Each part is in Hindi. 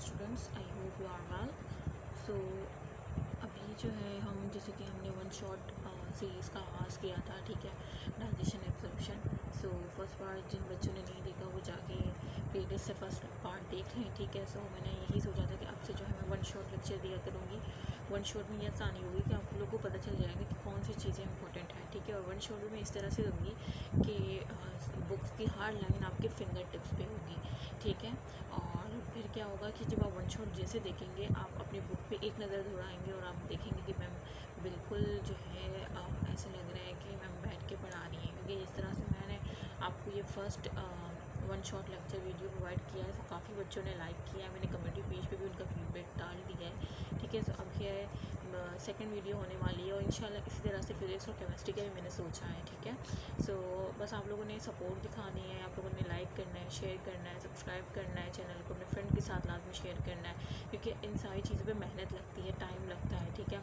Students, I hope you are well. So अभी जो है हम जैसे कि हमने वन शॉट सीरीज़ का आगाज़ किया था, ठीक है, digestion absorption. So first part जिन बच्चों ने नहीं देखा वो जाके प्लेलिस्ट से फर्स्ट पार्ट देख लें, ठीक है। सो मैंने यही सोचा था कि अब से जो है मैं वन शॉट लेक्चर दिया करूँगी। वन शॉट में ये आसानी होगी कि आप लोगों को पता चल जाएगा कि कौन सी चीज़ें इंपॉर्टेंट हैं, ठीक है। और वन शॉट में मैं इस तरह से दूँगी कि बुक्स की हर लाइन आपके फिंगर टिप्स पे होगी, ठीक है। और फिर क्या होगा कि जब आप वन शॉट जैसे देखेंगे आप अपनी बुक पे एक नज़र दौड़ाएंगे और आप देखेंगे कि मैम बिल्कुल जो है ऐसे लग रहा है कि मैम बैठ के पढ़ा रही हैं, क्योंकि जिस तरह से मैंने आपको ये first one shot lecture video provide किया है तो काफ़ी बच्चों ने लाइक किया है। मैंने कम्युनिटी पेज पे भी उनका फीडबैक डाल दिया है, ठीक है। तो अब ये सेकंड वीडियो होने वाली है और इंशाल्लाह इसी तरह से फिजिक्स और केमिस्ट्री का भी मैंने सोचा है, ठीक है। सो बस आप लोगों ने सपोर्ट दिखानी है, आप लोगों ने लाइक करना है, शेयर करना है, सब्सक्राइब करना है, चैनल को अपने फ्रेंड के साथ लाजमी शेयर करना है, क्योंकि इन सारी चीज़ों पे मेहनत लगती है, टाइम लगता है, ठीक है।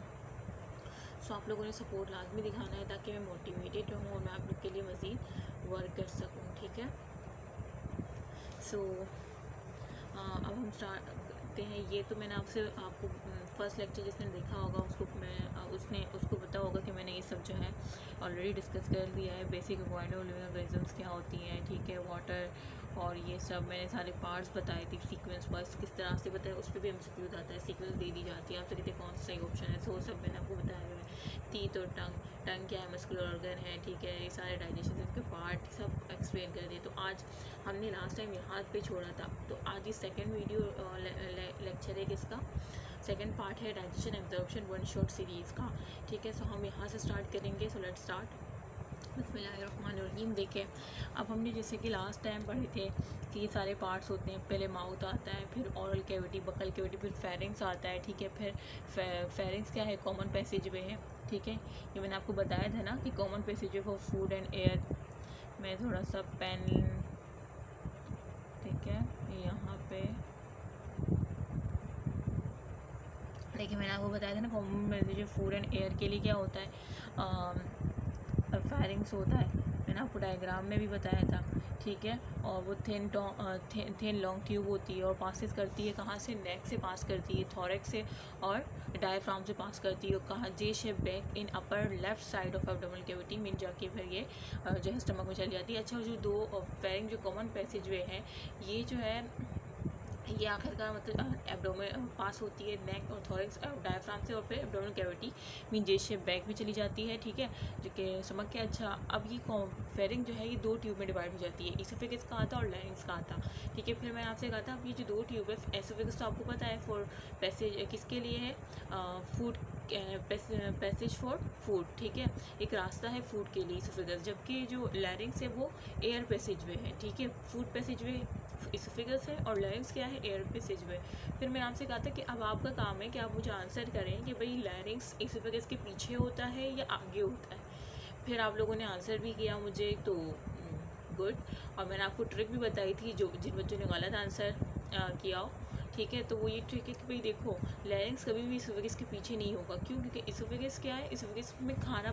सो आप लोगों ने सपोर्ट लाजमी दिखाना है ताकि मैं मोटिवेटेड रहूँ और मैं आप लोग के लिए मज़ीद वर्क कर सकूँ, ठीक है। सो अब हम स्टार्ट करते हैं। ये तो मैंने आपको फर्स्ट लेक्चर जिसने देखा होगा उसको पता होगा कि मैंने ये सब जो है ऑलरेडी डिस्कस कर दिया है। बेसिक ऑर्गेनिजम्स क्या होती हैं, ठीक है, वाटर और ये सब मैंने सारे पार्ट्स बताए थे। सीक्वेंस वाइज किस तरह से बताया, उस पर भी एमसीक्यू आता है, सीक्वेंस दे दी जाती है, आपसे कहते हैं कौन सा सही ऑप्शन है। सो सब मैंने आपको बताया हुआ है। टीथ और टंग क्या है, मस्कुलर ऑर्गन है, ठीक है, ये सारे डाइजेशन के पार्ट सब एक्सप्लेन कर दिए। तो आज हमने लास्ट टाइम यहाँ पे छोड़ा था, तो आज ये सेकंड वीडियो लेक्चर है किसका, सेकंड पार्ट है digestion absorption one shot series का, ठीक है। सो हम यहाँ से स्टार्ट करेंगे। So let's start. बिस्मिल्लाहिर्रहमानिर्रहीम। देखें, अब हमने जैसे कि लास्ट टाइम पढ़े थे कि ये सारे पार्ट्स होते हैं। पहले माउथ आता है, फिर ऑरल कैविटी, बकल कैविटी, फिर फेरिंग्स आता है, ठीक है। फिर फेरिंग्स क्या है, कॉमन पैसेज वे है, ठीक है। ये मैंने आपको बताया था ना कि common passage way for food and air. मैं थोड़ा सा पेन, ठीक है, यहाँ पे देखिए मैंने आपको बताया था ना common passage food and air के लिए क्या होता है, फेरिंग्स होता है। मैंने आपको डायग्राम में भी बताया था, ठीक है। और वो थिन लॉन्ग ट्यूब होती है और पासेस करती है कहाँ से, नेक से पास करती है, थोरेक्स से और डायफ्राम से पास करती है। और कहाँ, J shape back in upper left side of abdominal cavity मिल जाके फिर ये जो है स्टमक में चली जाती है। अच्छा, जो दो फेरिंग जो कॉमन पैसेज वे है, ये जो है ये आखिरकार मतलब एब्डोमेन पास होती है नेक और थोरेक्स डायफ्राम से, और फिर एब्डोमिनल कैविटी मीन जे शेप बैक भी चली जाती है, ठीक है, जो कि समझ के। अच्छा, अब ये फेरिंग जो है ये दो ट्यूब में डिवाइड हो जाती है, इसोफेगस का आता और लैरिंक्स का आता, ठीक है। फिर मैंने आपसे कहा था अब ये जो दो ट्यूब है, एसोफेगस तो आपको पता है फॉर पैसेज किसके लिए है, फूड पैसेज फॉर फूड, ठीक है, एक रास्ता है फूड के लिए इसोफेगस, जबकि जो लैरिंक्स है वो एयर पैसेज वे है, ठीक है। फूड पैसेज वे इसोफेगस है और लैरिंक्स क्या है, एयर पैसेज वे। फिर मैंने आपसे कहा था कि अब आपका काम है कि आप मुझे आंसर करें कि भाई लैरिंक्स इसोफेगस के पीछे होता है या आगे होता है। फिर आप लोगों ने आंसर भी किया मुझे, तो गुड। और मैंने आपको ट्रिक भी बताई थी जो जिन बच्चों ने गलत आंसर किया हो, ठीक है। तो वो ये ट्रिक है कि भाई देखो, लैरिंक्स कभी भी इसोफेगस के पीछे नहीं होगा। क्यों? क्योंकि इसोफेगस क्या है, इसोफेगस में खाना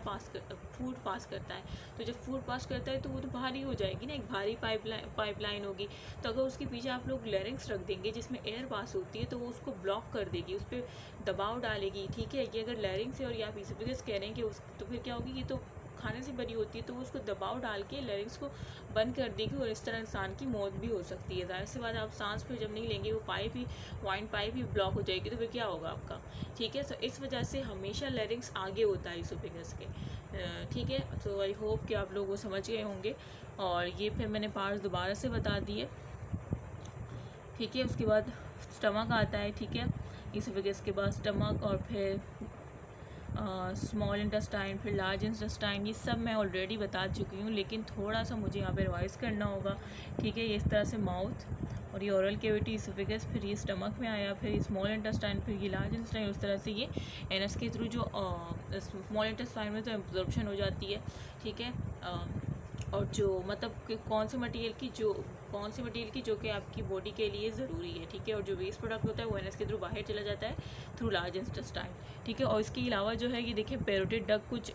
फूड पास करता है। तो जब फूड पास करता है तो वो तो भारी हो जाएगी ना, एक भारी पाइपलाइन होगी। तो अगर उसके पीछे आप लोग लैरिंक्स रख देंगे जिसमें एयर पास होती है तो वो उसको ब्लॉक कर देगी, उस पर दबाव डालेगी, ठीक है। ये अगर लैरिंक्स है और या आप इसोफेगस कह रहे हैं कि उस, तो फिर क्या होगी, ये तो खाने से बनी होती है, तो उसको दबाव डाल के लैरिंक्स को बंद कर देगी और इस तरह इंसान की मौत भी हो सकती है। जाहिर सी बात, आप सांस फिर जब नहीं लेंगे वो वाइन पाइप ही ब्लॉक हो जाएगी, तो फिर क्या होगा आपका, ठीक है। सो इस वजह से हमेशा लैरिंक्स आगे होता है इसोफेगस के, ठीक है। तो आई होप कि आप लोग वो समझ गए होंगे। और ये फिर मैंने पार्ट्स दोबारा से बता दिए, ठीक है। उसके बाद स्टमक आता है, ठीक है, इसोफेगस के बाद स्टमक, और फिर स्मॉल इंटेस्टाइन, फिर लार्ज इंटेस्टाइन, ये सब मैं ऑलरेडी बता चुकी हूँ, लेकिन थोड़ा सा मुझे यहाँ पे रिवाइज करना होगा, ठीक है। ये इस तरह से माउथ और ये ओरल कैविटी, इसोफेगस, फिर ये स्टमक में आया, फिर ये स्मॉल इंटेस्टाइन, फिर ये लार्ज इंटेस्टाइन, उस तरह से ये एनएस के थ्रू जो स्मॉल इंटेस्टाइन में तो एब्जॉर्प्शन हो जाती है, ठीक है। और जो मतलब कि कौन से मटेरियल की जो कौन सी मटेरियल की, जो कि आपकी बॉडी के लिए ज़रूरी है, ठीक है। और जो वेस्ट प्रोडक्ट होता है वो एनएस के थ्रू बाहर चला जाता है थ्रू लार्ज इंटेस्टाइन, ठीक है। और इसके अलावा जो है ये देखिए पैरोटिड डक्ट कुछ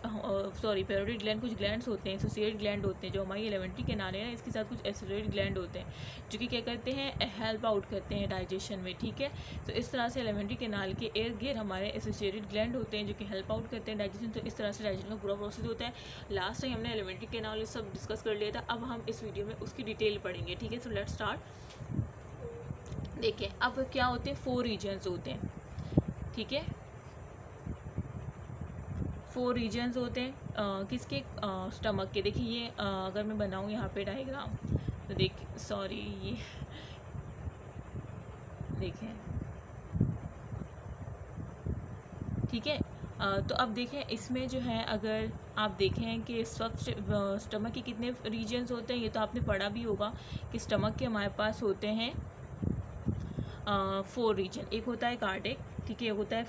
पैरोटिड ग्लैंड कुछ ग्लैंड्स होते हैं, एसोसिएटेड ग्लैंड होते हैं जो हमारी एलिमेंट्री कैनाल है ना, इसके साथ कुछ एसोसिएटेड ग्लैंड होते हैं जो कि क्या करते हैं, हेल्प आउट करते हैं डाइजेशन में, ठीक है। तो इस तरह से एलिमेंट्री कैनाल के इर्द गिर्द हमारे एसोसिएटेड ग्लैंड होते हैं जो कि हेल्प आउट करते हैं डाइजेशन। तो इस तरह से डाइजेशन का पूरा प्रोसेस होता है। लास्ट टाइम हमने एलिमेंट्री कैनाल सब डिस्कस कर लिया था, अब हम इस वीडियो में उसकी डिटेल पढ़ेंगे, ठीक है। So let's start. देखिए अब क्या होते हैं, 4 रीजन्स होते हैं, ठीक है। 4 रीजन्स होते हैं किसके, स्टमक के। देखिए ये अगर मैं बनाऊँ यहाँ पे डायग्राम तो देखिए, सॉरी ये देखें, ठीक है। तो अब देखें इसमें जो है, अगर आप देखें कि इस वक्त स्टमक के कितने रीजन्स होते हैं, ये तो आपने पढ़ा भी होगा कि स्टमक के हमारे पास होते हैं 4 रीजन। एक होता है कार्डिक, ठीक है, एक होता है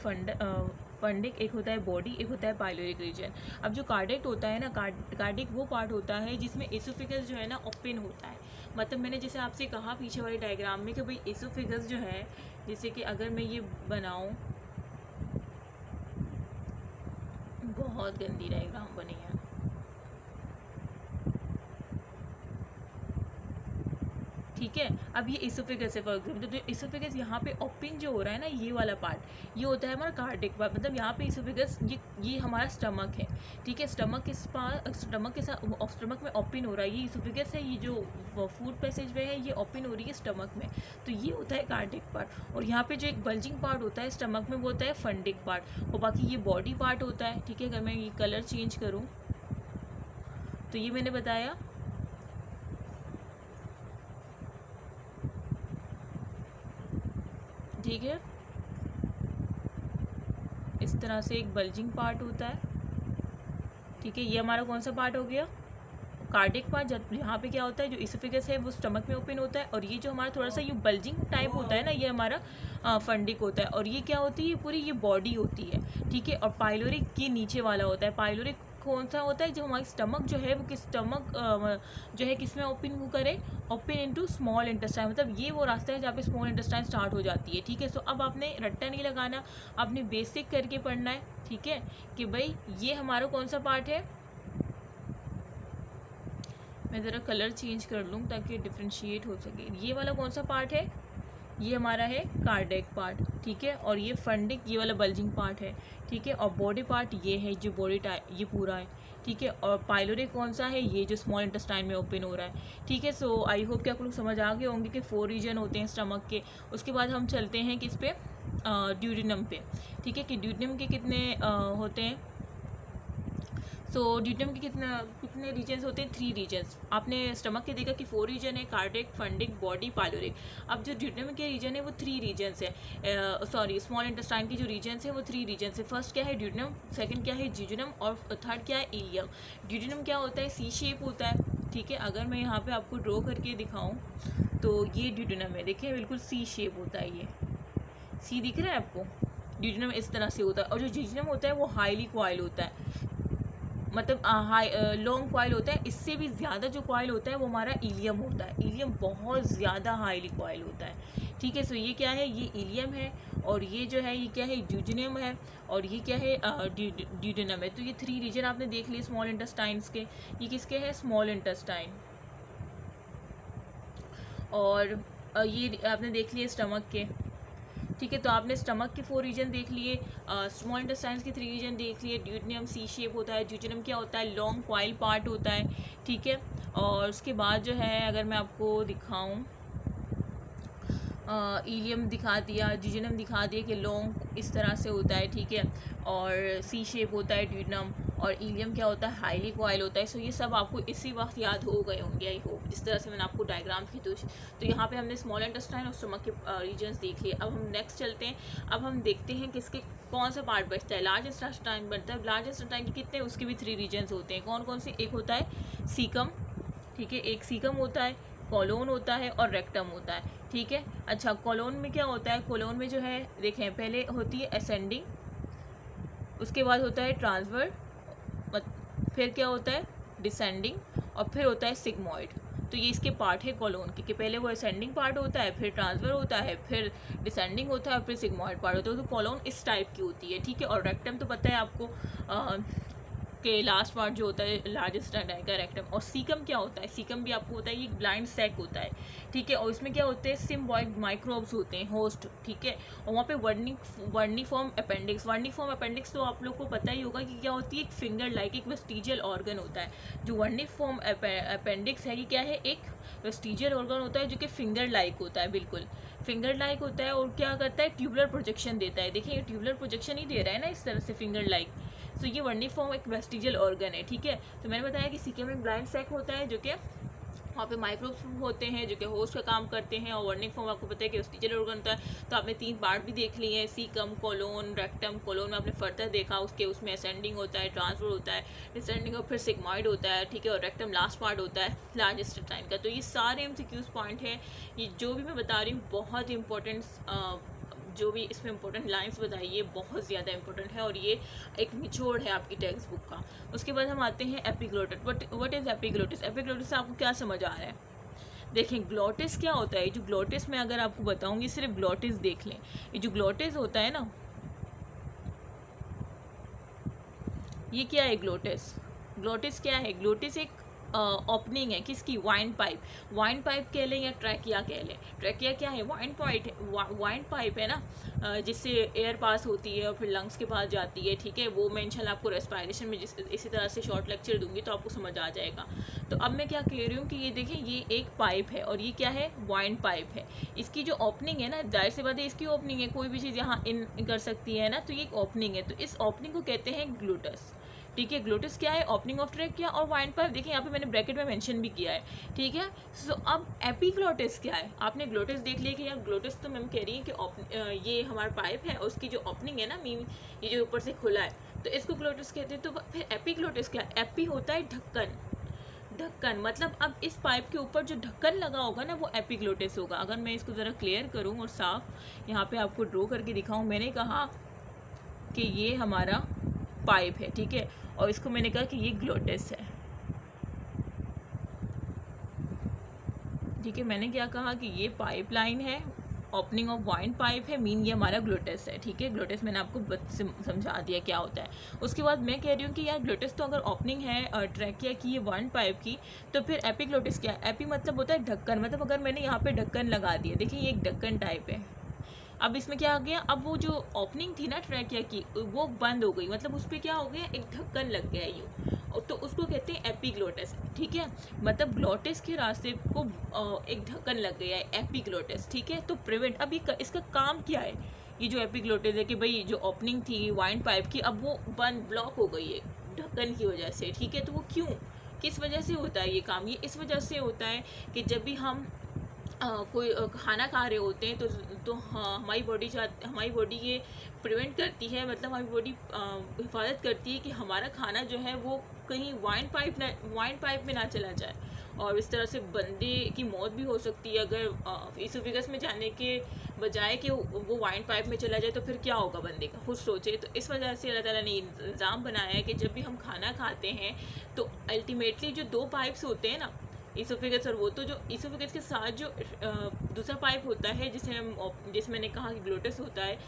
फंडिक, एक होता है बॉडी, एक होता है पाइलोरिक रीजन। अब जो कार्डिक होता है ना, कार्डिक वो पार्ट होता है जिसमें एसोफेगस जो है ना ओपन होता है। मतलब मैंने जैसे आपसे कहा पीछे वाले डायग्राम में कि भाई एसोफेगस जो है, जैसे कि अगर मैं ये बनाऊँ, बहुत गंदी डायग्राम बनी है, ठीक है। अब ये इसोफेगस है फॉर एग्जाम्पल, तो इसोफेगस यहाँ पे ओपन जो हो रहा है ना, ये वाला पार्ट ये होता है हमारा कार्डिक पार्ट। मतलब यहाँ पे इसोफेगस ये हमारा स्टमक है, ठीक है। स्टमक के साथ स्टमक में ओपन हो रहा है, ये इसोफेगस है, ये जो फूड पैसेज वे है ये ओपन हो रही है स्टमक में, तो ये होता है कार्डिक पार्ट। और यहाँ पे जो एक बल्जिंग पार्ट होता है स्टमक में वो होता है फंडिक पार्ट। और बाकी ये बॉडी पार्ट होता है, ठीक है। अगर मैं ये कलर चेंज करूँ तो ये मैंने बताया, ठीक है। इस तरह से एक बल्जिंग पार्ट होता है, ठीक है। ये हमारा कौन सा पार्ट हो गया, कार्डिक पार्ट। जब यहाँ पे क्या होता है, जो इसोफेगस है वो स्टमक में ओपन होता है, और ये जो हमारा थोड़ा सा ये बल्जिंग टाइप होता है ना, ये हमारा फंडिक होता है। और ये क्या होती है, पूरी ये बॉडी होती है, ठीक है। और पाइलोरिक ये नीचे वाला होता है। पाइलोरिक कौन सा होता है, जो हमारी स्टमक जो है वो स्टमक जो है किस में ओपन वो करे, ओपन इनटू स्मॉल इंटेस्टाइन। मतलब ये वो रास्ता है जहाँ पे स्मॉल इंटेस्टाइन स्टार्ट हो जाती है, ठीक है। सो अब आपने रट्टा नहीं लगाना, आपने बेसिक करके पढ़ना है, ठीक है, कि भाई ये हमारा कौन सा पार्ट है। मैं ज़रा कलर चेंज कर लूँ ताकि डिफ्रेंशिएट हो सके। ये वाला कौन सा पार्ट है, ये हमारा है कार्डिक पार्ट, ठीक है। और ये फंडिक ये वाला बल्जिंग पार्ट है, ठीक है। और बॉडी पार्ट ये है जो बॉडी टाइप ये पूरा है, ठीक है। और पाइलोरिक कौन सा है, ये जो स्मॉल इंटेस्टाइन में ओपन हो रहा है, ठीक है। सो आई होप कि आप लोग समझ आ गए होंगे कि 4 रीजन होते हैं स्टमक के। उसके बाद हम चलते हैं किस पे, ड्यूडेनम पे, ठीक है। कि ड्यूडेनम के कितने होते हैं। सो ड्यूडेनम के कितने रीजन्स होते हैं, 3 रीजन्स। आपने स्टमक के देखा कि 4 रीजन है, कार्डिक, फंडिक, बॉडी, पाइलोरिक। अब जो ड्यूडेनम के रीजन है वो 3 रीजन्स है, सॉरी स्मॉल इंटेस्टाइन के जो रीजन्स है वो 3 रीजन्स है। फर्स्ट क्या है ड्यूडेनम, सेकंड क्या है जिजुनम, और थर्ड क्या है इलियम। ड्यूडेनम क्या होता है, सी शेप होता है, ठीक है। अगर मैं यहाँ पे आपको ड्रॉ करके दिखाऊँ तो ये ड्यूडेनम है, देखिए बिल्कुल सी शेप होता है, ये सी दिख रहा है आपको। ड्यूडेनम इस तरह से होता है। और जो जिजुनम होता है वो हाईली कॉइल होता है, मतलब लॉन्ग कॉइल होता है। इससे भी ज़्यादा जो कॉइल होता है वो हमारा इलियम होता है। इलियम बहुत ज़्यादा हाईली कॉइल होता है, ठीक है। सो ये क्या है, ये इलियम है। और ये जो है ये क्या है, ड्यूडेनम है। और ये क्या है, ड्यूडेनम है। तो ये 3 रीजन आपने देख लिए स्मॉल इंटेस्टाइन्स के। ये किसके हैं, स्मॉल इंटेस्टाइन। और ये आपने देख लिए स्टमक के, ठीक है। तो आपने स्टमक के 4 रीजन देख लिए, स्मॉल इंटेस्टाइन्स के 3 रीजन देख लिए। ड्यूडेनम सी शेप होता है, जिजुनम क्या होता है, लॉन्ग कॉइल पार्ट होता है, ठीक है। और उसके बाद जो है अगर मैं आपको दिखाऊं, इलियम दिखा दिया, जिजुनम दिखा दिया कि लॉन्ग इस तरह से होता है, ठीक है। और सी शेप होता है ड्यूडेनम। और इलियम क्या होता है, हाईली कॉइल होता है। सो ये सब आपको इसी वक्त याद हो गए होंगे आई होप, जिस तरह से मैंने आपको डायग्राम की। तो यहाँ पे हमने स्मॉल इंटेस्टाइन और स्टमक के रीजन्स देख लिए। अब हम नेक्स्ट चलते हैं। अब हम देखते हैं कि इसके कौन सा पार्ट बचता है। लार्ज इंटेस्टाइन बनता है। लार्ज इंटेस्टाइन के कितने, उसके भी 3 रीजन्स होते हैं। कौन कौन से, एक होता है सीकम, ठीक है, एक सीकम होता है, कॉलोन होता है, और रेक्टम होता है, ठीक है। अच्छा कॉलोन में क्या होता है, कॉलोन में जो है देखें पहले होती है असेंडिंग, उसके बाद होता है ट्रांसवर्स, फिर क्या होता है डिसेंडिंग, और फिर होता है सिग्मॉइड। तो ये इसके पार्ट है कॉलोन के, कि पहले वो असेंडिंग पार्ट होता है, फिर ट्रांसफर होता है, फिर डिसेंडिंग होता है, और फिर सिग्मॉइड पार्ट होता है। तो कॉलोन इस टाइप की होती है, ठीक है। और रेक्टम तो पता है आपको के लास्ट पार्ट जो होता है लार्जेस्ट रहेगा रेक्टम। और सीकम क्या होता है, सीकम भी आपको होता है ये ब्लाइंड सैक होता है, ठीक है। और इसमें क्या होते हैं, सिम्बॉइड माइक्रोब्स होते हैं, होस्ट, ठीक है। और वहाँ पे वर्निफॉर्म अपेंडिक्स, वर्निफॉर्म अपेंडिक्स तो आप लोग को पता ही होगा कि क्या होती है, एक फिंगर लाइक एक वेस्टिजियल ऑर्गन होता है। जो वर्निफॉर्म अपेंडिक्स है ये क्या है, एक वेस्टिजियल ऑर्गन होता है जो कि फिंगर लाइक होता है, बिल्कुल फिंगर लाइक होता है। और क्या करता है, ट्यूबुलर प्रोजेक्शन देता है। देखिए ये ट्यूबुलर प्रोजेक्शन ही दे रहा है ना इस तरह से, फिंगर लाइक। तो ये वर्निफॉर्म एक वेस्टिजियल ऑर्गन है, ठीक है। तो मैंने बताया कि सीकम में ब्लाइंड सैक होता है जो कि वहाँ पे माइक्रोब्स होते हैं जो कि होस्ट का काम करते हैं। और वर्निफॉर्म आपको पता है कि वेस्टिजियल ऑर्गन होता है। तो आपने 3 पार्ट भी देख लिए हैं, सीकम, कोलोन, रेक्टम। कोलोन में आपने फर्दर देखा, उसमें असेंडिंग होता है, ट्रांसफर होता है, डिसेंडिंग, और फिर सिग्मॉइड होता है, ठीक है। और रेक्टम लास्ट पार्ट होता है लार्जेस्ट इंटेस्टाइन का। तो ये सारे MCQs पॉइंट हैं, ये जो भी मैं बता रही हूँ बहुत इंपॉर्टेंट, जो भी इसमें इंपॉर्टेंट लाइंस बताई ये बहुत ज़्यादा इंपॉर्टेंट है, और ये एक निचोड़ है आपकी टेक्स्ट बुक का। उसके बाद हम आते हैं epiglottis. What is epiglottis? Epiglottis से आपको क्या समझ आ रहा है? देखें ग्लोटिस क्या होता है। जो ग्लोटिस में अगर आपको बताऊंगी, सिर्फ ग्लोटिस देख लें। ये जो ग्लोटिस होता है ना, ये क्या है ग्लोटिस? ग्लोटिस क्या है? ग्लोटिस एक ओपनिंग है किसकी, वाइन पाइप। वाइन पाइप कह लें या ट्रैकिया कह लें। ट्रैकिया क्या है, वाइन पाइप है ना, जिससे एयर पास होती है और फिर लंग्स के पास जाती है, ठीक है। वो मैं इंशाल्लाह आपको रेस्पिरेशन में इसी तरह से शॉर्ट लेक्चर दूंगी तो आपको समझ आ जाएगा। तो अब मैं क्या कह रही हूँ कि ये देखें, ये एक पाइप है और ये क्या है, वाइन पाइप है। इसकी जो ओपनिंग है ना, जाहिर सी बात है इसकी ओपनिंग है, कोई भी चीज़ यहाँ इन कर सकती है ना, तो ये एक ओपनिंग है। तो इस ओपनिंग को कहते हैं ग्लूटस, ठीक है। ग्लोटिस क्या है, ओपनिंग ऑफ ट्रैकिया। और वाइन पाइप देखिए यहाँ पे मैंने ब्रैकेट में मेंशन भी किया है, ठीक है। सो अब एपिग्लोटिस क्या है? आपने ग्लोटिस देख लिया कि यार ग्लोटिस तो मैम कह रही है कि ये हमारा पाइप है और उसकी जो ओपनिंग है ना, मीन ये जो ऊपर से खुला है, तो इसको ग्लोटिस कहते हैं। तो फिर एपिग्लोटिस क्या है? एपी होता है ढक्कन, ढक्कन मतलब अब इस पाइप के ऊपर जो ढक्कन लगा होगा ना वो एपिग्लोटिस होगा। अगर मैं इसको ज़रा क्लियर करूँ और साफ यहाँ पे आपको ड्रॉ करके दिखाऊँ, मैंने कहा कि ये हमारा पाइप है, ठीक है। और इसको मैंने कहा कि ये ग्लोटिस है, ठीक है। मैंने क्या कहा कि ये पाइपलाइन है, ओपनिंग ऑफ वाइन पाइप है, मीन ये हमारा ग्लोटिस है, ठीक है। ग्लोटिस मैंने आपको समझा दिया क्या होता है। उसके बाद मैं कह रही हूँ कि यार ग्लोटिस तो अगर ओपनिंग है ट्रैकिया की, ये वाइन पाइप की, तो फिर एपिग्लोटिस क्या है? एपी मतलब होता है ढक्कन, मतलब अगर मैंने यहाँ पे ढक्कन लगा दिया, देखिए ये एक ढक्कन टाइप है। अब इसमें क्या आ गया, अब वो जो ओपनिंग थी ना ट्रैकिया की वो बंद हो गई, मतलब उस पर क्या हो गया, एक ढक्कन लग गया यूँ, तो उसको कहते हैं एपिग्लोटिस, ठीक है। मतलब ग्लोटिस के रास्ते को एक ढक्कन लग गया है, एपिग्लोटिस, ठीक है। तो प्रिवेंट, अब ये इसका काम क्या है, ये जो एपिग्लोटिस है कि भाई जो ओपनिंग थी वाइन पाइप की अब वो बंद, ब्लॉक हो गई है ढक्कन की वजह से, ठीक है। तो वो क्यों, किस वजह से होता है ये काम? ये इस वजह से होता है कि जब भी हम कोई खाना खा रहे होते हैं तो हाँ, हमारी बॉडी ये प्रिवेंट करती है, मतलब हमारी बॉडी हिफाजत करती है कि हमारा खाना जो है वो कहीं वाइन पाइप में ना चला जाए। और इस तरह से बंदे की मौत भी हो सकती है अगर इसोफेगस में जाने के बजाय कि वो वाइन पाइप में चला जाए, तो फिर क्या होगा बंदे का, खुद सोचे। तो इस वजह से अल्लाह ताला ने इंतज़ाम बनाया है कि जब भी हम खाना खाते हैं तो अल्टीमेटली जो 2 पाइप्स होते हैं ना, इसोफेगस और वो, तो जो इसोफेगस के साथ जो दूसरा पाइप होता है जिसमें मैंने कहा कि ग्लोटिस होता है,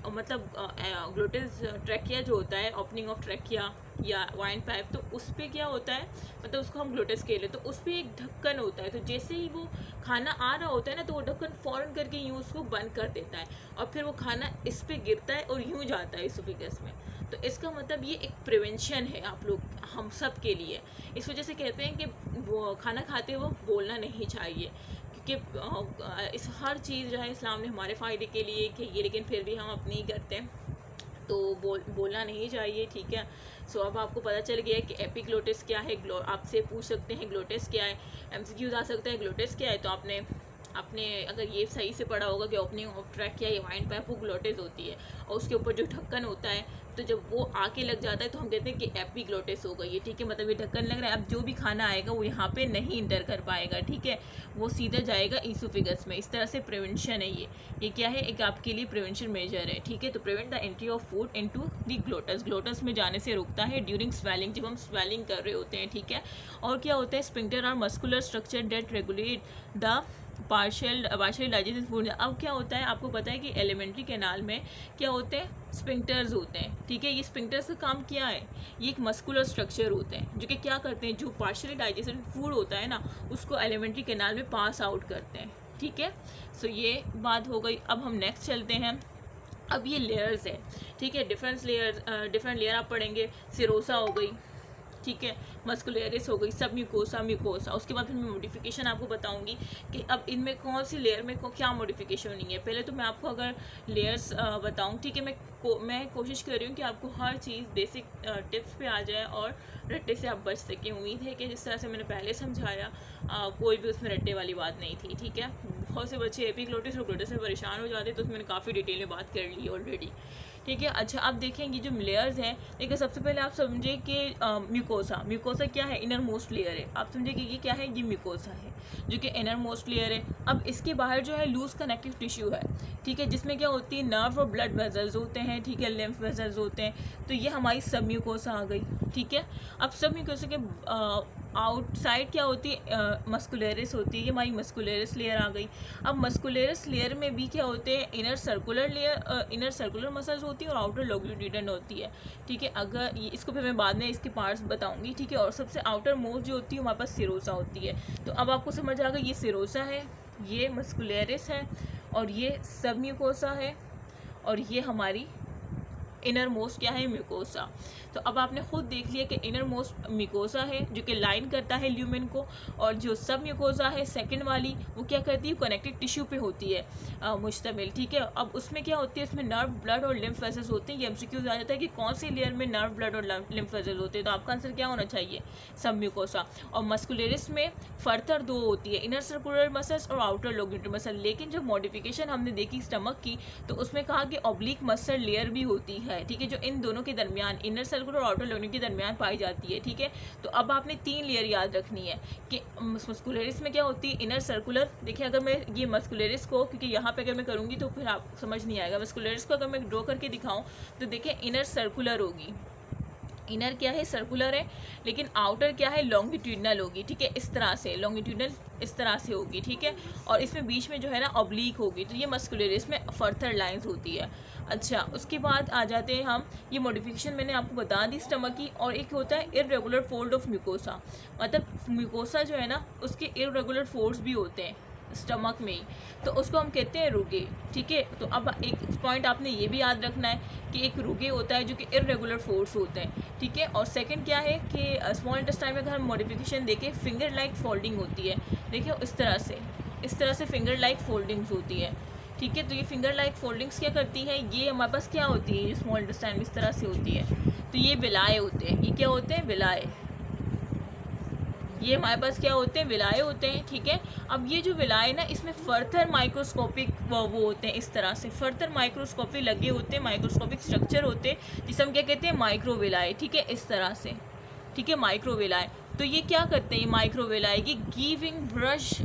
मतलब ग्लोटिस ट्रैकिया जो होता है, ओपनिंग ऑफ ट्रैकिया या वाइन पाइप, तो उस पर क्या होता है, मतलब उसको हम ग्लोटिस कह लें, तो उस पर एक ढक्कन होता है। तो जैसे ही वो खाना आ रहा होता है ना, तो वो ढक्कन फ़ौरन करके यूँ उसको बंद कर देता है और फिर वो खाना इस पर गिरता है और यूँ जाता है इसोफेगस में। तो इसका मतलब ये एक प्रिवेंशन है आप लोग हम सब के लिए। इस वजह से कहते हैं कि वो खाना खाते वक्त बोलना नहीं चाहिए, क्योंकि इस हर चीज़ जो है इस्लाम ने हमारे फ़ायदे के लिए की है, लेकिन फिर भी हम अपनी करते हैं, तो बोलना नहीं चाहिए, ठीक है। सो अब आपको पता चल गया है कि एपिग्लोटिस क्या है। आपसे पूछ सकते हैं ग्लोटिस क्या है, MCQs आ सकता है ग्लोटिस क्या है, तो आपने आपने अगर ये सही से पढ़ा होगा कि ओपनिंग ऑफ ट्रैकिया या वाइन पाइप वो ग्लोटिस होती है, और उसके ऊपर जो ढक्कन होता है, तो जब वो आके लग जाता है तो हम कहते हैं कि एपीग्लोटिस हो गई है, ठीक है। मतलब ये ढक्कन लग रहा है, अब जो भी खाना आएगा वो यहाँ पे नहीं इंटर कर पाएगा, ठीक है, वो सीधा जाएगा ईसोफेगस में। इस तरह से प्रिवेंशन है ये क्या है, एक आपके लिए प्रिवेंशन मेजर है, ठीक है। तो prevent the entry of food into the glottis, glottis में जाने से रोकता है ड्यूरिंग स्वेलिंग, जब हम स्वेलिंग कर रहे होते हैं, ठीक है। और क्या होता है, स्फिंक्टर और muscular structure that regulate the partial digestion food. अब क्या होता है, आपको पता है कि एलिमेंट्री कैनाल में क्या होते हैं, स्फिंक्टर्स होते हैं, ठीक है। ये स्फिंक्टर्स का काम क्या है, ये एक मस्कुलर स्ट्रक्चर होते हैं जो कि क्या करते हैं, जो पार्शियली डाइजेशन फूड होता है ना उसको एलिमेंट्री कैनाल में पास आउट करते हैं, ठीक है। सो ये बात हो गई। अब हम नेक्स्ट चलते हैं। अब ये लेयर्स है, ठीक है, डिफरेंट लेयर आप पढ़ेंगे। सिरोसा हो गई, ठीक है, मस्कुलरिस हो गई, सब म्यूकोसा म्यूकोसा। उसके बाद फिर मैं मॉडिफिकेशन आपको बताऊंगी कि अब इनमें कौन सी लेयर में क्या मॉडिफिकेशन होनी है। पहले तो मैं आपको अगर लेयर्स बताऊं, ठीक है, मैं कोशिश कर रही हूँ कि आपको हर चीज़ बेसिक टिप्स पे आ जाए और रट्टे से आप बच सकें। उम्मीद है कि जिस तरह से मैंने पहले समझाया कोई भी उसमें रट्टे वाली बात नहीं थी, ठीक है। बहुत से बच्चे एपीग्लोटिस और ग्लोटिस से परेशान हो जाते, तो उसमें मैंने काफ़ी डिटेल में बात कर ली ऑलरेडी, ठीक है। अच्छा, आप देखेंगे जो लेयर्स हैं, देखिए सबसे पहले आप समझे कि म्यूकोसा क्या है, इनर मोस्ट लेयर है। आप समझे कि ये क्या है, ये म्यूकोसा है जो कि इनर मोस्ट लेयर है। अब इसके बाहर जो है लूज कनेक्टिव टिश्यू है, ठीक है, जिसमें क्या होती है, नर्व और ब्लड वेजल्स होते हैं, ठीक है, लिम्फ वेजल्स होते हैं। तो ये हमारी सब म्यूकोसा आ गई, ठीक है। अब सब म्यूकोसा के आउटसाइड क्या होती है, मस्कुलरिस होती है, ये हमारी मस्कुलरिस लेयर आ गई। अब मस्कुलरिस लेयर में भी क्या होते हैं, इनर सर्कुलर मसल्स होती है और आउटर लॉन्गिट्यूडिनल होती है, ठीक है। अगर इसको फिर मैं बाद में इसके पार्ट्स बताऊंगी, ठीक है। और सबसे आउटर मोस्ट जो होती है हमारे पास सिरोसा होती है। तो अब आपको समझ आ गया, ये सिरोसा है, ये मस्कुलरिस है, और ये सब म्यूकोसा है, और ये हमारी इनर मोस्ट क्या है, म्यूकोसा। तो अब आपने खुद देख लिया कि इनर मोस्ट म्यूकोसा है जो कि लाइन करता है ल्यूमेन को, और जो सब म्यूकोसा है सेकंड वाली वो क्या करती है, कनेक्टिव टिश्यू पे होती है मुश्तमिल, ठीक है। अब उसमें क्या होती है, उसमें नर्व, ब्लड और लिम्फ वेसल्स होते हैं। ये एमसीक्यूज आ जाता है कि कौन सी लेयर में नर्व, ब्लड और लिम्फ वेसल्स होते हैं, तो आपका आंसर क्या होना चाहिए, सब म्यूकोसा। और मस्कुलरिस में फर्दर दो होती है, इनर सर्कुलर मसल्स और आउटर लॉन्गिट्यूडिनल मसल। लेकिन जब मॉडिफिकेशन हमने देखी स्टमक की, तो उसमें कहा कि ऑब्लिक मसल लेयर भी होती है, ठीक है, जो इन दोनों के दरमियान, इनर सर्कुलर और आउटर लॉन्गिट्यूडिनल के दरमियान पाई जाती है, ठीक है। तो अब आपने 3 लेयर याद रखनी है कि मस्कुलरिस में क्या होती है, इनर सर्कुलर। देखिए अगर मैं ये मस्कुलरिस को, क्योंकि यहाँ पे अगर मैं करूँगी तो फिर आप समझ नहीं आएगा, मस्कुलरिस को अगर मैं ड्रॉ करके दिखाऊँ तो देखिए इनर सर्कुलर होगी, इनर क्या है, सर्कुलर है, लेकिन आउटर क्या है, लॉन्गिट्यूडिनल होगी, ठीक है। इस तरह से लॉन्गिट्यूडिनल इस तरह से होगी, ठीक है। और इसमें बीच में जो है ना ऑब्लिक होगी, तो ये मस्कुलरिस में फर्थर लाइंस होती है। अच्छा, उसके बाद आ जाते हैं हम, ये मॉडिफिकेशन मैंने आपको बता दी स्टमक की। और एक होता है इर्रेगुलर फोल्ड ऑफ म्यूकोसा, मतलब म्यूकोसा जो है ना उसके इर्रेगुलर फोल्ड्स भी होते हैं स्टमक में ही, तो उसको हम कहते हैं रुगे, ठीक है। तो अब एक पॉइंट आपने ये भी याद रखना है कि एक रुगे होता है जो कि इर्रेगुलर फोर्स होते हैं, ठीक है। और सेकंड क्या है कि स्मॉल इंटेस्टाइन में अगर हम मॉडिफिकेशन देखें, फिंगर लाइक फोल्डिंग होती है, देखिए इस तरह से फिंगर लाइक फोल्डिंग्स होती है, ठीक है। तो ये फिंगर लाइक फोल्डिंग्स क्या करती हैं, ये हमारे पास क्या होती है, स्मॉल इंटेस्टाइन में इस तरह से होती है, तो ये विलाए होते हैं। ये क्या होते हैं, विलाए, ये हमारे पास क्या होते हैं, विलाए होते हैं, ठीक है। अब ये जो विलाए ना, इसमें फर्थर माइक्रोस्कोपिक वो होते हैं, इस तरह से फर्थर माइक्रोस्कोपी लगे होते हैं, माइक्रोस्कोपिक स्ट्रक्चर होते हैं, जिसे हम क्या कहते हैं, माइक्रोविलाए, ठीक है, इस तरह से, ठीक है, माइक्रोविलाए। तो ये क्या करते हैं माइक्रोविलाए, ये गिविंग ब्रश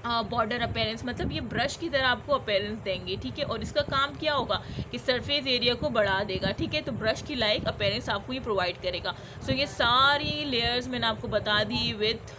बॉर्डर अपेयरेंस, मतलब ये ब्रश की तरह आपको अपेयरेंस देंगे, ठीक है। और इसका काम क्या होगा कि सरफेस एरिया को बढ़ा देगा, ठीक है। तो ब्रश की लाइक अपेयरेंस आपको ये प्रोवाइड करेगा। सो ये सारी लेयर्स मैंने आपको बता दी विथ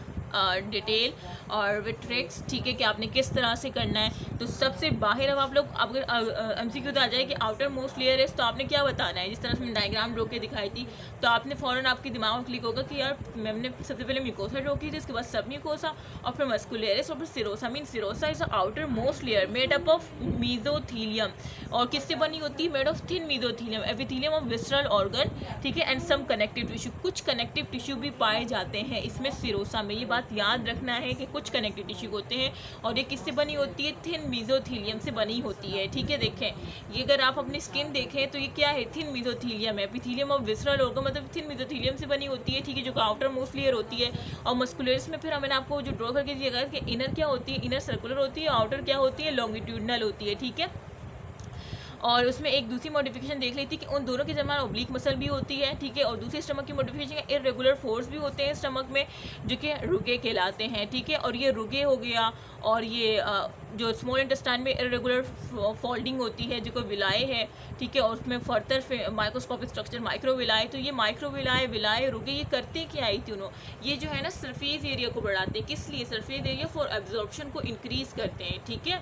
डिटेल और विथ ट्रिक्स, ठीक है, कि आपने किस तरह से करना है। तो सबसे बाहर अब आप लोग अगर एमसीक्यू तो आ जाए कि आउटर मोस्ट लेयर है, तो आपने क्या बताना है, जिस तरह से मैंने डायग्राम ड्रॉ के दिखाई थी, तो आपने फ़ौरन आपके दिमाग में क्लिक होगा कि यार मैंने सबसे पहले म्यूकोसा ड्रॉ की थी, उसके बाद सब म्यूकोसा, और फिर मस्कुलरिस, और फिर serosa. Mean serosa is the outer most layer made up of mesothelium, और किससे बनी होती है, made of thin mesothelium, epithelium of visceral organ, ठीक है, एंड सम कनेक्टिव टिश्यू, कुछ कनेक्टिव टिश्यू भी पाए जाते हैं इसमें सिरोसा में। ये बात याद रखना है कि कुछ कनेक्टिव टिश्यू होते हैं, और ये किससे बनी होती है, थिन मेसोथीलियम से बनी होती है। ठीक है, देखें ये अगर आप अपनी स्किन देखें तो ये क्या है, थिन मेसोथीलियम है। एपिथेलियम ऑफ विसरल ऑर्गन मतलब थिन मेसोथीलियम से बनी होती है। ठीक है, जो आउटर मोस्ट लेयर होती है। और मस्कुलर्स में फिर मैंने आपको जो ड्रॉ करके दिया कि इनर क्या होती है, इनर सर्कुलर होती है, आउटर क्या होती है, लॉन्गिट्यूडनल होती है। ठीक है, और उसमें एक दूसरी मॉडिफिकेशन देख ली थी कि उन दोनों के दरमियान ओब्लिक मसल भी होती है। ठीक है, और दूसरी स्टमक की मॉडिफिकेशन इर्रेगुलर फोर्स भी होते हैं स्टमक में, जो कि रुगे कहलाते हैं। ठीक है, और ये रुगे हो गया, और ये जो स्मॉल इंटेस्टाइन में इर्रेगुलर फोल्डिंग होती है जो कि विलाए है। ठीक है, और उसमें फर्दर माइक्रोस्कोपिक स्ट्रक्चर माइक्रोविलाए। तो ये माइक्रोविलाए, विलाए, रुगे ये करते क्या आई तीनों, ये जो है ना सरफेस एरिया को बढ़ाते हैं। किस लिए, सरफेस एरिया फॉर एब्जॉर्प्शन को इंक्रीज करते हैं। ठीक है,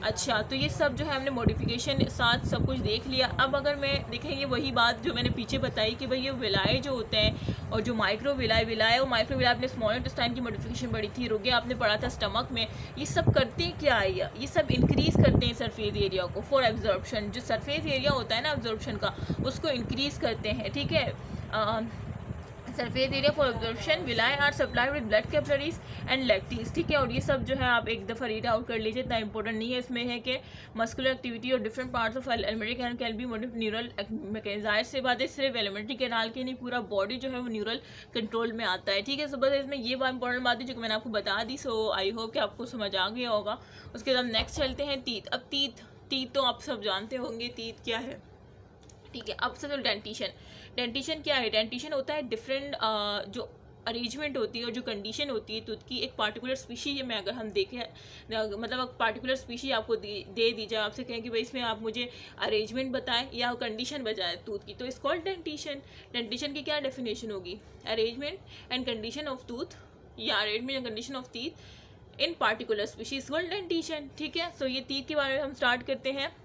अच्छा तो ये सब जो है हमने मॉडिफिकेशन साथ सब कुछ देख लिया। अब अगर मैं देखेंगे वही बात जो मैंने पीछे बताई कि भाई ये विलाए जो होते हैं और जो विलाए और माइक्रोविलाए आपने स्मॉल इंटेस्टाइन की मॉडिफिकेशन पढ़ी थी, रुगे आपने पढ़ा था स्टमक में, ये सब करते हैं क्या है, ये सब इंक्रीज करते हैं सरफेस एरिया को फॉर एब्जॉर्प्शन। जो सरफेस एरिया होता है ना एब्जॉर्प्शन का, उसको इंक्रीज करते हैं। ठीक है, surface area for absorption, villi are supplied with blood capillaries and lacteals. ठीक है, और ये सब जो है आप एक दफ़ा रीड आउट कर लीजिए, इतना इंपॉर्टेंट नहीं है। इसमें है कि मस्कुलर एक्टिविटी और different parts of alimentary can be neural mechanism. जाहिर सी बात है सिर्फ एलिमेंट्री कैनाल के नहीं, पूरा बॉडी जो है वो न्यूरल कंट्रोल में आता है। ठीक है, सो बस इसमें ये बात इंपॉर्टेंट बात है जो कि मैंने आपको बता दी। सो आई होप कि आपको समझ आ गया होगा। उसके बाद नेक्स्ट चलते हैं तीत। अब तीत तो आप सब जानते होंगे तीत क्या है। ठीक है, अब से तो डेंटिशन क्या है, डेंटिशन होता है डिफरेंट जो अरेंजमेंट होती है और जो कंडीशन होती है टूथ की, एक पार्टिकुलर स्पीशीज में अगर हम देखें, मतलब एक पार्टिकुलर स्पीशीज आपको दे दी जाए, आपसे कहें कि भाई इसमें आप मुझे अरेंजमेंट बताएं या कंडीशन बताएं टूथ की, तो इस कॉल्ड डेंटिशन की क्या डेफिनेशन होगी, arrangement and condition of tooth या arrangement and condition of teeth in particular species called dentition. ठीक है, सो ये टीथ के बारे में हम स्टार्ट करते हैं।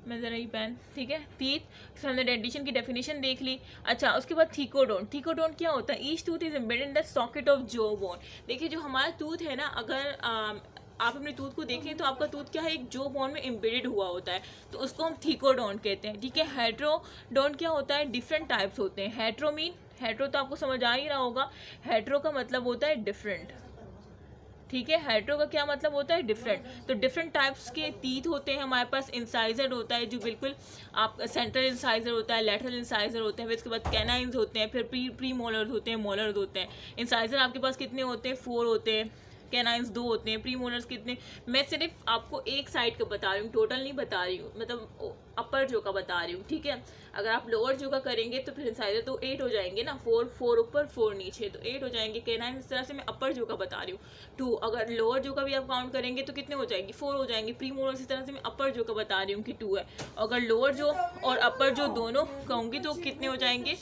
मैं ज़रा ही पेन, ठीक है, टीथ, फिर हमने डेंटिशन की डेफिनेशन देख ली। अच्छा, उसके बाद थीकोडोंट क्या होता है, each tooth is embedded in the socket of जो बोन। देखिए जो हमारा टूथ है ना, अगर आप अपने टूथ को देखें तो आपका टूथ क्या है, एक जो बोन में एम्बेडेड हुआ होता है, तो उसको हम थीकोडोंट कहते हैं। ठीक है, हेट्रोडोंट क्या होता है, डिफरेंट टाइप्स होते हैं। हेट्रो तो आपको समझ आ ही रहा होगा, हेट्रो का मतलब होता है डिफरेंट। ठीक है, हेट्रो का क्या मतलब होता है, डिफरेंट। तो डिफरेंट टाइप्स के टीथ होते हैं हमारे पास। इंसाइजर होता है जो बिल्कुल आप सेंट्रल इंसाइजर होता है, लेटरल इंसाइजर होते हैं, फिर उसके बाद कैनाइन्स होते हैं, फिर प्री मोलर्स होते हैं, मोलर्स होते हैं। इंसाइजर आपके पास कितने होते हैं, 4 होते हैं, कैनाइन्स 2 होते हैं, प्री मोलर्स कितने, मैं सिर्फ आपको एक साइड का बता रही हूँ, टोटल नहीं बता रही हूँ, मतलब अपर जो का बता रही हूँ। ठीक है, अगर आप लोअर जो का करेंगे तो फिर इंसाइजर तो 8 हो जाएंगे ना, 4 ऊपर 4 नीचे, तो 8 हो जाएंगे। कैनाइन इस तरह से मैं अपर जो का बता रही हूँ 2। अगर लोअर जो का भी आप काउंट करेंगे तो कितने हो जाएंगे, 4 हो जाएंगे। प्री मोलर्स इस तरह से मैं अपर जो का बता रही हूँ कि 2 है। अगर लोअर जो और अपर जो दोनों कहूँगी तो कितने हो जाएंगे,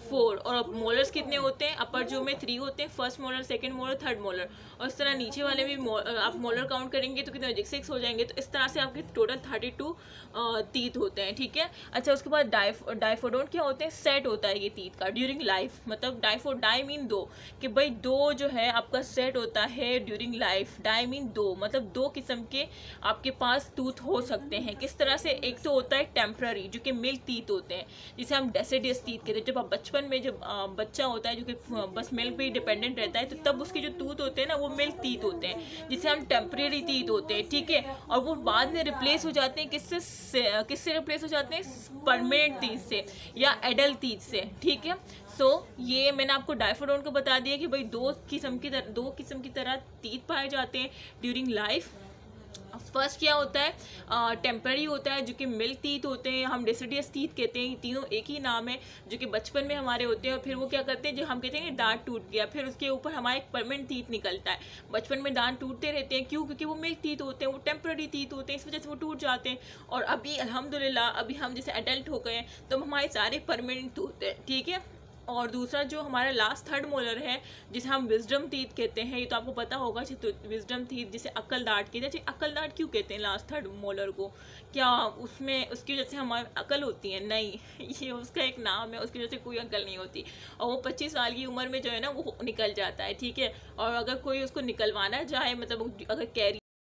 4। और मोलर्स कितने होते हैं, अपर जो में 3 होते हैं, first molar, second molar, third molar. और इस तरह नीचे वाले भी आप मोलर काउंट करेंगे तो कितने हो जाएंगे, 6 हो जाएंगे। तो इस तरह से आपके टोटल 32 टीथ होते हैं। ठीक है, अच्छा उसके बाद डाइफोडोंट क्या होते हैं, सेट होता है ये टीथ का ड्यूरिंग लाइफ, मतलब डाई मीन 2, कि भाई 2 जो है आपका सेट होता है ड्यूरिंग लाइफ। डाई मीन 2 मतलब 2 किस्म के आपके पास टूथ हो सकते हैं। किस तरह से, एक तो होता है टेम्पररी जो कि मिल्क टीथ होते हैं, जिसे हम डेसिडियस टीथ कहते हैं। जब आप बचपन में जब बच्चा होता है जो कि बस मिल्क पे डिपेंडेंट रहता है, तो तब उसके जो टूथ होते हैं ना वो मिल्क टीथ होते हैं, जिसे हम टेम्पररी टीथ होते हैं। ठीक है, और वो बाद में रिप्लेस हो जाते हैं किससे रिप्लेस हो जाते हैं, परमानेंट टीथ से या एडल्ट टीथ से। ठीक है, सो ये मैंने आपको डाइफोडोंट को बता दिया कि भाई 2 किस्म की तरह टीथ पाए जाते हैं ड्यूरिंग लाइफ। फर्स्ट क्या होता है, टेम्पररी होता है जो कि मिल्क टीथ होते हैं, हम डेसिडियस टीथ कहते हैं। तीनों एक ही नाम है, जो कि बचपन में हमारे होते हैं। और फिर वो क्या करते हैं, जो हम कहते हैं दांत टूट गया, फिर उसके ऊपर हमारा एक परमानेंट टीथ निकलता है। बचपन में दांत टूटते रहते हैं, क्यों, क्योंकि वो मिल्क टीथ होते हैं, वो टेम्पररी टीथ होते हैं, इस वजह से वो टूट जाते हैं। और अभी अल्हम्दुलिल्लाह अभी हम जैसे एडल्ट हो गए हैं तो हमारे सारे परमानेंट होते हैं। ठीक है, और दूसरा जो हमारा लास्ट थर्ड मोलर है जिसे हम विजडम टीथ कहते हैं, ये तो आपको पता होगा। तो विजडम टीथ जिसे अक्ल दांत कहते हैं। अक्ल दांत क्यों कहते हैं लास्ट थर्ड मोलर को, क्या उसमें उसकी वजह से हमारी अकल होती है, नहीं, ये उसका एक नाम है, उसकी वजह से कोई अकल नहीं होती। और वो 25 साल की उम्र में जो है ना वो निकल जाता है। ठीक है, और अगर कोई उसको निकलवाना चाहे, मतलब अगर कैरी